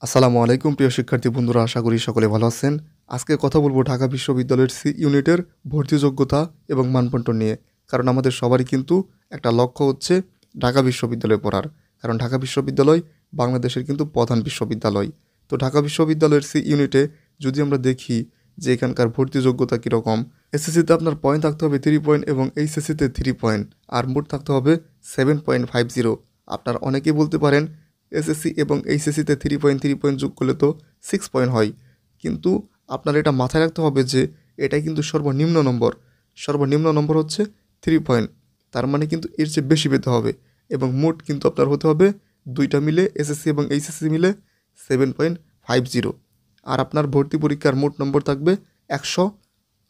আসসালামু আলাইকুম প্রিয় শিক্ষার্থী বন্ধুরা, আশা করি সকলে ভালো আছেন। আজকে কথা বলবো ঢাকা বিশ্ববিদ্যালয়ের সি ইউনিটের ভর্তি যোগ্যতা এবং মানবন্টন নিয়ে। কারণ আমাদের সবারই কিন্তু একটা লক্ষ্য হচ্ছে ঢাকা বিশ্ববিদ্যালয়ে পড়ার। কারণ ঢাকা বিশ্ববিদ্যালয় বাংলাদেশের কিন্তু প্রধান বিশ্ববিদ্যালয়। তো ঢাকা বিশ্ববিদ্যালয়ের সি ইউনিটে যদি আমরা দেখি যে এখানকার ভর্তি যোগ্যতা কীরকম, এসএসসিতে আপনার পয়েন্ট থাকতে হবে 3 পয়েন্ট এবং এইচএসসিতে 3 পয়েন্ট, আর মোট থাকতে হবে 7.50। আপনার অনেকেই বলতে পারেন এসএসসি এবং এইচএসসিতে 3 পয়েন্ট যোগ করলে তো 6 পয়েন্ট হয়, কিন্তু আপনার এটা মাথায় রাখতে হবে যে এটাই কিন্তু সর্বনিম্ন নম্বর হচ্ছে 3 পয়েন্ট। তার মানে কিন্তু এর চেয়ে বেশি পেতে হবে এবং মোট কিন্তু আপনার হতে হবে দুইটা মিলে এসএসসি এবং এইচএসসি মিলে 7.50। আর আপনার ভর্তি পরীক্ষার মোট নম্বর থাকবে 100।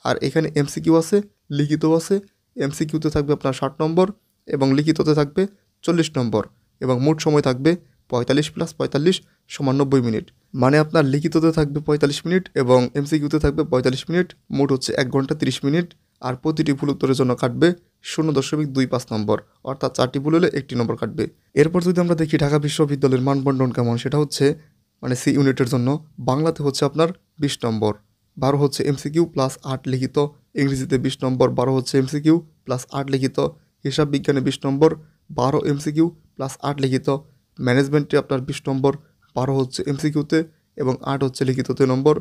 আর এখানে এমসিকিউ আছে, লিখিতও আছে। এমসিকিউতে থাকবে আপনার 60 নম্বর এবং লিখিততে থাকবে 40 নম্বর এবং মোট সময় থাকবে 45 + 45 = 90 মিনিট। মানে আপনার লিখিততে থাকবে 45 মিনিট এবং এমসিকিউতে থাকবে 45 মিনিট, মোট হচ্ছে 1 ঘন্টা 30 মিনিট। আর প্রতিটি ভুল উত্তরের জন্য কাটবে 0.25 নম্বর, অর্থাৎ 4টি ভুল হলে 1টি নম্বর কাটবে। এরপর যদি আমরা দেখি ঢাকা বিশ্ববিদ্যালয়ের মানবন্টন কেমন, সেটা হচ্ছে মানে সি ইউনিটের জন্য বাংলাতে হচ্ছে আপনার 20 নম্বর, 12 হচ্ছে এমসিকিউ প্লাস 8 লিখিত, ইংরেজিতে 20 নম্বর, 12 হচ্ছে এমসিকিউ প্লাস 8 লিখিত, হিসাব বিজ্ঞানে 20 নম্বর, 12 এমসিকিউ প্লাস 8 লিখিত, ম্যানেজমেন্টে আপনার 20 নম্বর, 12 হচ্ছে এমসিকিউতে এবং 8 হচ্ছে লিখিততে নম্বর।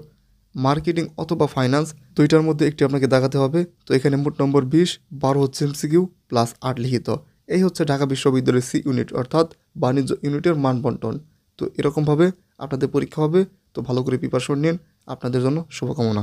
মার্কেটিং অথবা ফাইন্যান্স দুইটার মধ্যে একটি আপনাকে দেখাতে হবে। তো এখানে মোট নম্বর 20, 12 হচ্ছে এমসিকিউ প্লাস 8 লিখিত। এই হচ্ছে ঢাকা বিশ্ববিদ্যালয়ের সি ইউনিট অর্থাৎ বাণিজ্য ইউনিটের মানবন্টন। তো এরকমভাবে আপনাদের পরীক্ষা হবে। তো ভালো করে প্রিপারেশন নিন, আপনাদের জন্য শুভকামনা।